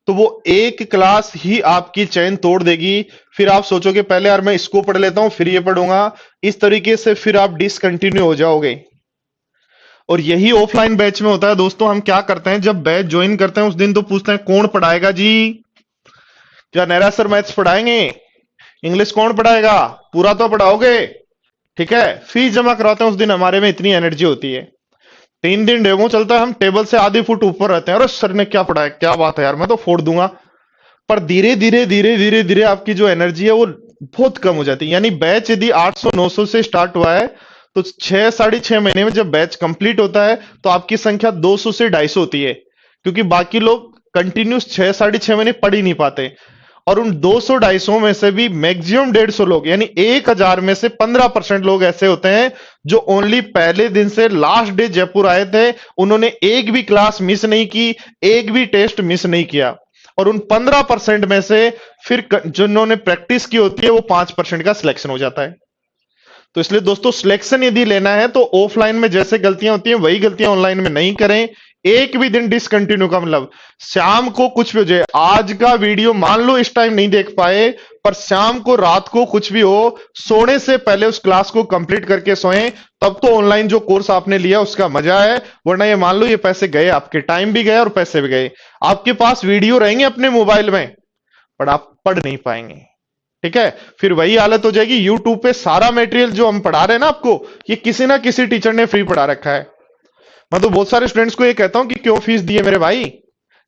Speaker 1: तो वो एक क्लास ही आपकी चैन तोड़ देगी। फिर आप सोचोगे पहले यार मैं इसको पढ़ लेता हूं फिर ये पढ़ूंगा, इस तरीके से फिर आप डिसकंटिन्यू हो जाओगे। और यही ऑफलाइन बैच में होता है दोस्तों। हम क्या करते हैं, जब बैच ज्वाइन करते हैं उस दिन तो पूछते हैं कौन पढ़ाएगा जी, क्या नैरा सर मैथ्स पढ़ाएंगे, इंग्लिश कौन पढ़ाएगा, पूरा तो पढ़ाओगे, ठीक है। फीस जमा कराते हैं उस दिन हमारे में इतनी एनर्जी होती है, 3 दिन डेमो चलता है, हम टेबल से आधी फुट ऊपर रहते हैं, अरे सर ने क्या पढ़ाया, क्या बात है यार, मैं तो फोड़ दूंगा। पर धीरे धीरे धीरे धीरे धीरे आपकी जो एनर्जी है वो बहुत कम हो जाती है। यानी बैच यदि 800-900 से स्टार्ट हुआ है, तो 6-6.5 महीने में जब बैच कंप्लीट होता है तो आपकी संख्या 200 से 250 होती है, क्योंकि बाकी लोग कंटिन्यूस 6-6.5 महीने पढ़ ही नहीं पाते। और उन 200-250 में से भी मैक्सिमम 150 लोग, यानी 1,000 में से 15% लोग ऐसे होते हैं जो ओनली पहले दिन से लास्ट डे जयपुर आए थे, उन्होंने एक भी क्लास मिस नहीं की, एक भी टेस्ट मिस नहीं किया। और उन 15% में से फिर जिन्होंने प्रैक्टिस की होती है वो 5% का सिलेक्शन हो जाता है। तो इसलिए दोस्तों सिलेक्शन यदि लेना है तो ऑफलाइन में जैसे गलतियां होती हैं वही गलतियां ऑनलाइन में नहीं करें। एक भी दिन डिसकंटिन्यू का मतलब शाम को कुछ भी हो जाए, आज का वीडियो मान लो इस टाइम नहीं देख पाए, पर शाम को रात को कुछ भी हो, सोने से पहले उस क्लास को कंप्लीट करके सोएं, तब तो ऑनलाइन जो कोर्स आपने लिया उसका मजा है। वरना ये मान लो ये पैसे गए, आपके टाइम भी गया और पैसे भी गए। आपके पास वीडियो रहेंगे अपने मोबाइल में पर आप पढ़ नहीं पाएंगे, ठीक है। फिर वही हालत हो जाएगी, यूट्यूब पे सारा मटेरियल जो हम पढ़ा रहे हैं ना आपको, ये किसी ना किसी टीचर ने फ्री पढ़ा रखा है। मैं तो बहुत सारे स्टूडेंट्स को ये कहता हूं कि क्यों फीस दिए मेरे भाई,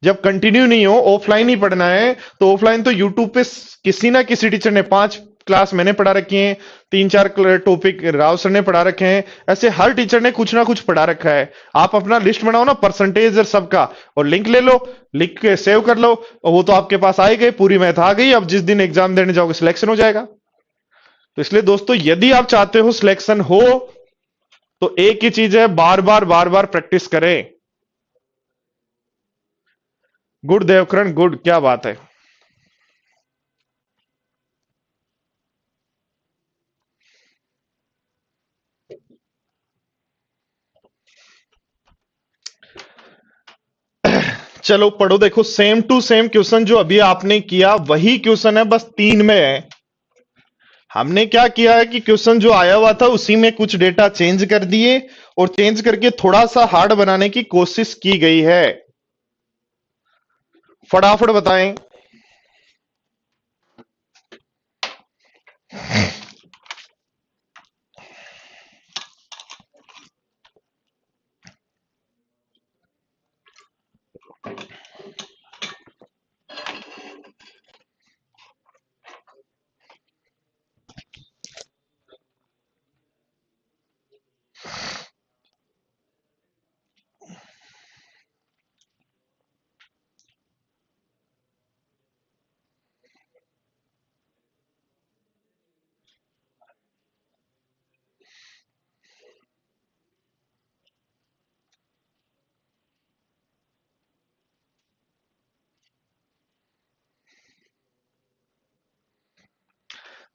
Speaker 1: जब कंटिन्यू नहीं हो, ऑफलाइन ही पढ़ना है, तो ऑफलाइन तो यूट्यूब पे किसी ना किसी टीचर ने 5 क्लास मैंने पढ़ा रखी है, 3-4 टॉपिक राव सर ने पढ़ा रखे हैं, ऐसे हर टीचर ने कुछ ना कुछ पढ़ा रखा है। आप अपना लिस्ट बनाओ ना परसेंटेज और सबका, और लिंक ले लो, लिख के सेव कर लो, और वो तो आपके पास आई गई, पूरी मैथ आ गई। अब जिस दिन एग्जाम देने जाओगे सिलेक्शन हो जाएगा। तो इसलिए दोस्तों यदि आप चाहते हो सिलेक्शन हो, तो एक ही चीज है, बार बार प्रैक्टिस करें। गुड देवकरण, गुड, क्या बात है। चलो पढ़ो, देखो सेम टू सेम क्वेश्चन जो अभी आपने किया वही क्वेश्चन है, बस 3 में है। हमने क्या किया है कि क्वेश्चन जो आया हुआ था उसी में कुछ डेटा चेंज कर दिए और चेंज करके थोड़ा सा हार्ड बनाने की कोशिश की गई है। फटाफट बताएं।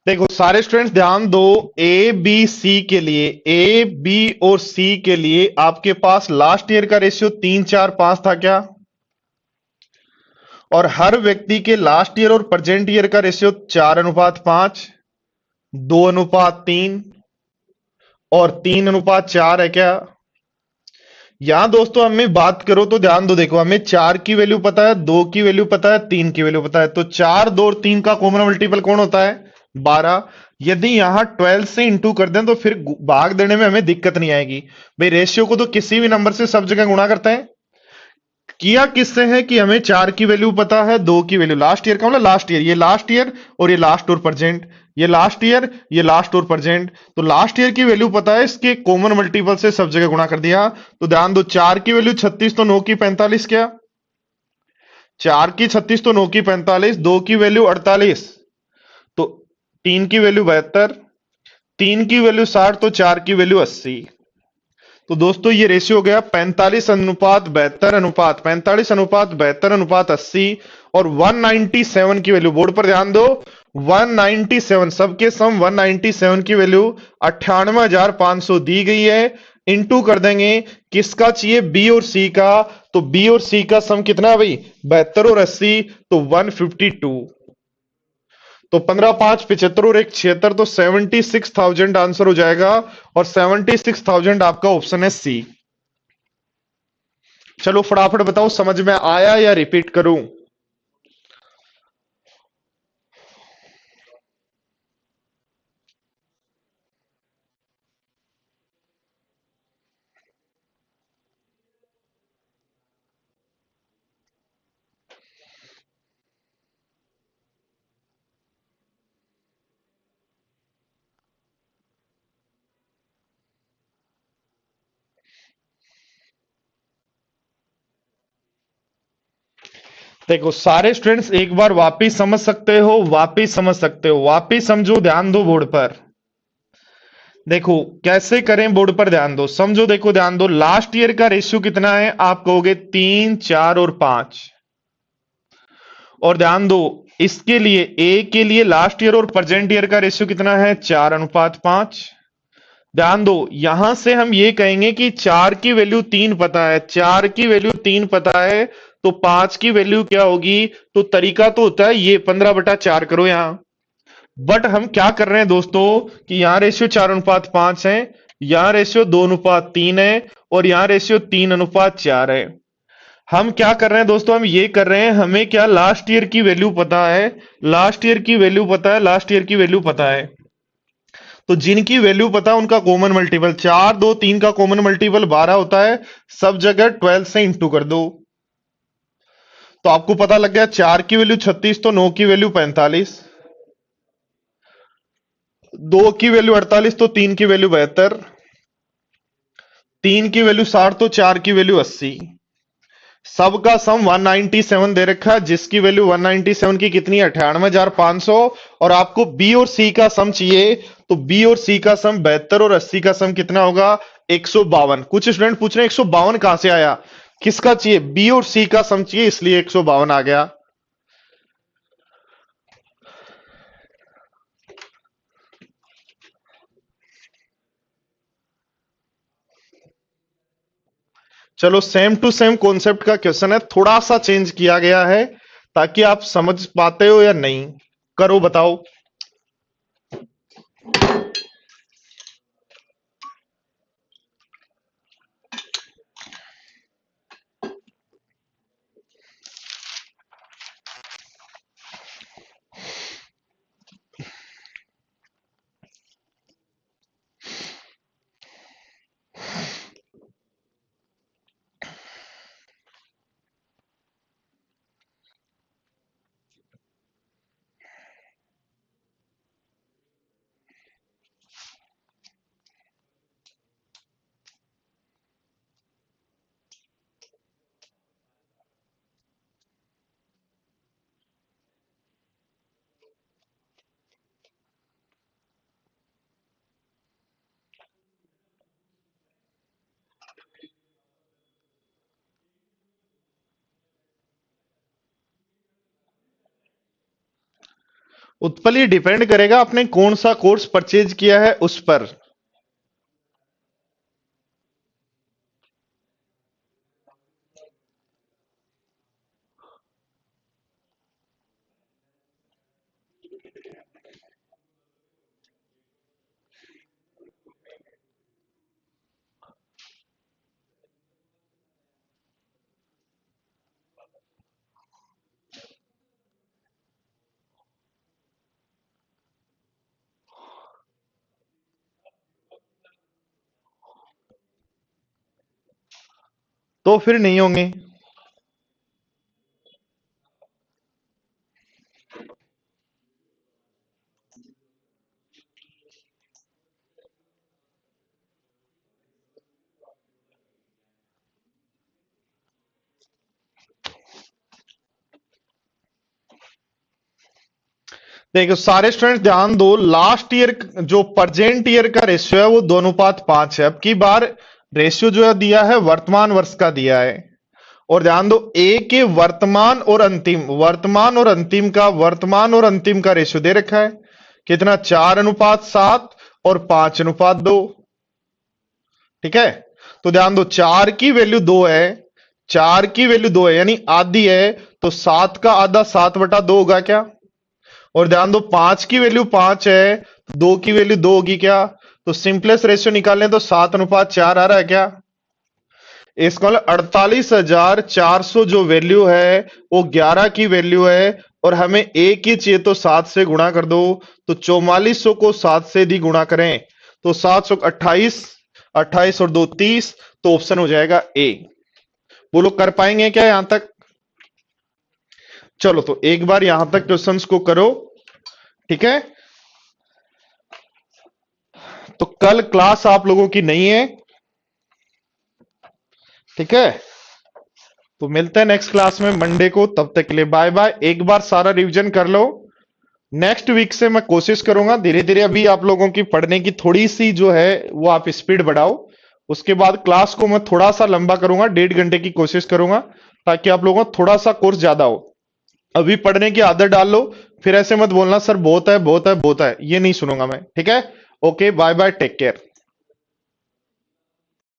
Speaker 1: देखो सारे स्टूडेंट्स ध्यान दो, ए बी सी के लिए, ए बी और सी के लिए आपके पास लास्ट ईयर का रेशियो 3-4-5 था क्या? और हर व्यक्ति के लास्ट ईयर और प्रेजेंट ईयर का रेशियो 4:5, 2:3 और 3:4 है क्या? यहां दोस्तों हमें बात करो तो ध्यान दो, देखो हमें 4 की वैल्यू पता है, 2 की वैल्यू पता है, 3 की वैल्यू पता है, तो 4, 2 और 3 का कॉमन मल्टीपल कौन होता है? 12। यदि यहां 12 से इंटू कर दें तो फिर भाग देने में हमें दिक्कत नहीं आएगी। भाई रेशियो को तो किसी भी नंबर से सब जगह गुणा करते हैं। किया किससे है कि हमें 4 की वैल्यू पता है, 2 की वैल्यू, लास्ट ईयर का मतलब लास्ट ईयर, ये लास्ट ईयर और ये लास्ट और प्रेजेंट, ये लास्ट ईयर, ये लास्ट और प्रेजेंट, तो लास्ट ईयर की वैल्यू पता है, इसके कॉमन मल्टीपल से सब जगह गुणा कर दिया। तो ध्यान दो, 4 की वैल्यू 36 तो 9 की 45, क्या 4 की 36 तो 9 की 45, 2 की वैल्यू 48, तो 3 की वैल्यू 72, 3 की वैल्यू 60, तो 4 की वैल्यू 80। तो दोस्तों ये रेशियो हो गया 45:72 अनुपात 45:72 अनुपात 80। और 197 की वैल्यू, बोर्ड पर ध्यान दो, 197 सबके सम 197 की वैल्यू 98,500 दी गई है। इंटू कर देंगे, किसका चाहिए? बी और सी का। तो बी और सी का सम कितना है भाई? 72 और 80, तो 152। तो 15 5 75 और एक 76, तो 76,000 आंसर हो जाएगा। और 76,000 आपका ऑप्शन है सी। चलो फटाफट बताओ, समझ में आया या रिपीट करूं? देखो सारे स्टूडेंट्स एक बार वापिस समझ सकते हो, वापिस समझ सकते हो, वापिस समझो, ध्यान दो बोर्ड पर। देखो कैसे करें, बोर्ड पर ध्यान दो, समझो, देखो ध्यान दो, लास्ट ईयर का रेशियो कितना है? आप कहोगे 3, 4 और 5। और ध्यान दो, इसके लिए ए के लिए लास्ट ईयर और प्रेजेंट ईयर का रेशियो कितना है? 4:5। ध्यान दो, यहां से हम ये कहेंगे कि 4 की वैल्यू 3 पता है, 4 की वैल्यू 3 पता है, तो 5 की वैल्यू क्या होगी? तो तरीका तो होता है ये 15/4 करो यहां। बट हम क्या कर रहे हैं दोस्तों कि यहां रेशियो 4:5 है, यहां रेशियो 2:3 है, और यहां रेशियो 3:4 है। हम क्या कर रहे हैं दोस्तों? हम ये कर रहे हैं, हमें क्या लास्ट ईयर की वैल्यू पता है, लास्ट ईयर की वैल्यू पता है, लास्ट ईयर की वैल्यू पता है। तो जिनकी वैल्यू पता है उनका कॉमन मल्टीपल 4, 2, 3 का कॉमन मल्टीपल 12 होता है, सब जगह 12 से इंटू कर दो। तो आपको पता लग गया, 4 की वैल्यू 36 तो 9 की वैल्यू 45, 2 की वैल्यू 48 तो 3 की वैल्यू 72, 3 की वैल्यू 60 तो 4 की वैल्यू 80। सबका सम 197 दे रखा है, जिसकी वैल्यू 197 की कितनी है? 98,500। और आपको बी और सी का सम चाहिए, तो बी और सी का सम 72 और 80 का सम कितना होगा? 152। कुछ स्टूडेंट पूछ रहे हैं 152 कहां से आया? किसका चाहिए? बी और सी का सम चाहिए, इसलिए 152 आ गया। चलो सेम टू सेम कॉन्सेप्ट का क्वेश्चन है, थोड़ा सा चेंज किया गया है, ताकि आप समझ पाते हो या नहीं। करो बताओ। उत्पल ये डिपेंड करेगा आपने कौन सा कोर्स परचेज किया है उस पर। तो फिर नहीं होंगे। देखो सारे स्टूडेंट ध्यान दो, लास्ट ईयर जो प्रेजेंट ईयर का रेशियो है वो 2:5 है। अब की बार रेशियो जो है दिया है वर्तमान वर्ष का दिया है। और ध्यान दो ए के वर्तमान और अंतिम का रेशियो दे रखा है कितना, 4:7 और 5:2। ठीक है, तो ध्यान दो 4 की वैल्यू 2 है, 4 की वैल्यू 2 है यानी आधी है, तो 7 का आधा 7/2 होगा क्या। और ध्यान दो 5 की वैल्यू 5 है, तो 2 की वैल्यू 2 होगी क्या। तो सिंपलेस्ट रेशियो निकालने तो 7:4 आ रहा है क्या। इसका मतलब 48,400 जो वैल्यू है वो 11 की वैल्यू है, और हमें एक ही चाहिए तो 7 से गुणा कर दो। तो 4400 को 7 से भी गुणा करें तो 7 28, 28 और 2 30, तो ऑप्शन हो जाएगा ए। बोलो कर पाएंगे क्या यहां तक। चलो तो एक बार यहां तक क्वेश्चंस को करो। ठीक है, तो कल क्लास आप लोगों की नहीं है। ठीक है, तो मिलते हैं नेक्स्ट क्लास में मंडे को, तब तक के लिए बाय बाय। एक बार सारा रिवीजन कर लो, नेक्स्ट वीक से मैं कोशिश करूंगा धीरे धीरे, अभी आप लोगों की पढ़ने की थोड़ी सी जो है वो आप स्पीड बढ़ाओ। उसके बाद क्लास को मैं थोड़ा सा लंबा करूंगा, 1.5 घंटे की कोशिश करूंगा, ताकि आप लोगों को थोड़ा सा कोर्स ज्यादा हो। अभी पढ़ने की आदत डाल लो, फिर ऐसे मत बोलना सर बहुत है बहुत है बहुत है, ये नहीं सुनूंगा मैं। ठीक है, okay bye bye, take care.